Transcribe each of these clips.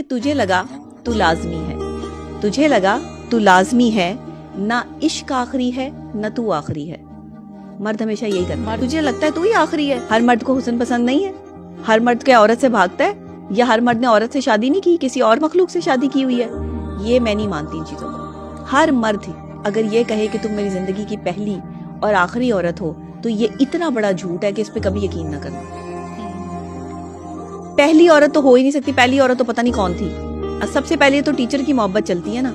تجھے لگا تو لازمی ہے، تجھے لگا تو لازمی ہے، نہ عشق آخری ہے نہ تو آخری ہے. مرد ہمیشہ یہی کرتا ہے، تجھے لگتا ہے تو ہی آخری ہے. ہر مرد کو حسن پسند نہیں ہے، ہر مرد کیا عورت سے بھاگتا ہے، یا ہر مرد نے عورت سے شادی نہیں کی، کسی اور مخلوق سے شادی کی ہوئی ہے. یہ میں نہیں مانتی ان چیزوں کو. ہر مرد اگر یہ کہے کہ تم میری زندگی کی پہلی اور آخری عورت ہو تو یہ اتنا بڑا جھوٹ ہے کہ اس پہ کبھی یقین نہ کرنا. پہلی عورت تو ہو ہی نہیں سکتی. پہلی عورت تو پتہ نہیں کون تھی. سب سے پہلے تو ٹیچر کی محبت چلتی ہے نا.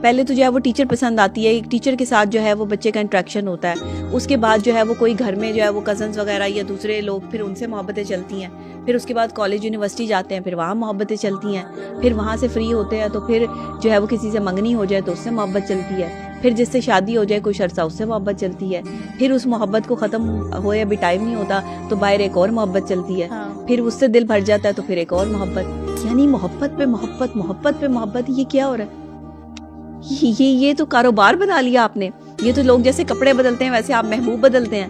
پہلے تو جو ہے وہ ٹیچر پسند آتی ہے، ایک ٹیچر کے ساتھ جو ہے وہ بچے کا انٹریکشن ہوتا ہے. اس کے بعد جو ہے وہ کوئی گھر میں جو ہے وہ کزنز وغیرہ یا دوسرے لوگ، پھر ان سے محبتیں چلتی ہیں. پھر اس کے بعد کالج یونیورسٹی جاتے ہیں، پھر وہاں محبتیں چلتی ہیں. پھر وہاں سے فری ہوتے ہیں تو پھر جو ہے وہ کسی سے منگنی ہو جائے تو اس سے محبت چلتی ہے. پھر جس سے شادی ہو جائے کچھ عرصہ اس سے محبت چلتی ہے. پھر اس محبت کو ختم ہوئے ابھی ٹائم نہیں ہوتا تو باہر ایک اور محبت چلتی ہے. پھر اس سے دل بھر جاتا ہے تو پھر ایک اور محبت. یعنی محبت پہ محبت، محبت پہ محبت. یہ کیا ہو رہا ہے؟ یہ تو کاروبار بنا لیا آپ نے. یہ تو لوگ جیسے کپڑے بدلتے ہیں ویسے آپ محبوب بدلتے ہیں.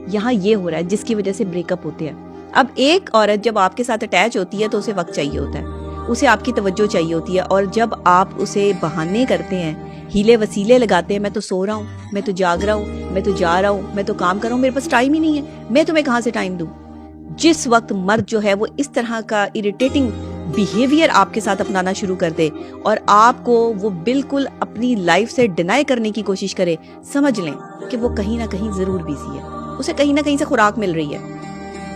یہاں یہ ہو رہا ہے جس کی وجہ سے بریک اپ ہوتے ہیں. اب ایک عورت جب آپ کے ساتھ اٹیچ ہوتی ہے تو اسے وقت چاہیے ہوتا ہے، اسے آپ کی توجہ چاہیے ہوتی ہے. اور جب آپ اسے بہانے کرتے ہیں، ہیلے وسیلے لگاتے ہیں، میں تو سو رہا ہوں، میں تو جاگ رہا ہوں، میں تو جا رہا ہوں، میں تو کام کر رہا ہوں، میرے پاس ٹائم ہی نہیں ہے، میں تمہیں کہاں سے ٹائم دوں. جس وقت مرد جو ہے وہ اس طرح کا اریٹیٹنگ بیہیویئر آپ کے ساتھ اپنانا شروع کر دے اور آپ کو وہ بالکل اپنی لائف سے ڈینائی کرنے کی کوشش کرے، سمجھ لیں کہ وہ کہیں نہ کہیں ضرور بیزی ہے، اسے کہیں نہ کہیں سے خوراک مل رہی ہے.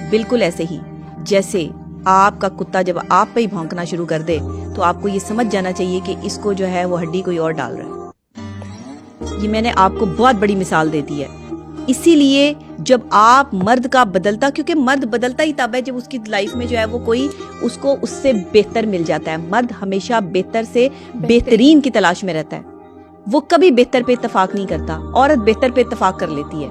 بالکل ایسے ہی جیسے آپ کا کتا جب آپ پہ ہی بھونکنا شروع کر دے تو آپ کو یہ سمجھ جانا چاہیے کہ اس کو جو ہے وہ ہڈی کوئی اور ڈال رہا ہے. یہ میں نے آپ کو بہت بڑی مثال دے دی ہے. اسی لیے جب آپ مرد کا بدلتا، کیونکہ مرد بدلتا ہی تب ہے جب اس کی لائف میں جو ہے وہ کوئی اس کو اس سے بہتر مل جاتا ہے. مرد ہمیشہ بہتر سے بہترین کی تلاش میں رہتا ہے، وہ کبھی بہتر پہ اتفاق نہیں کرتا. عورت بہتر پہ اتفاق کر لیتی ہے.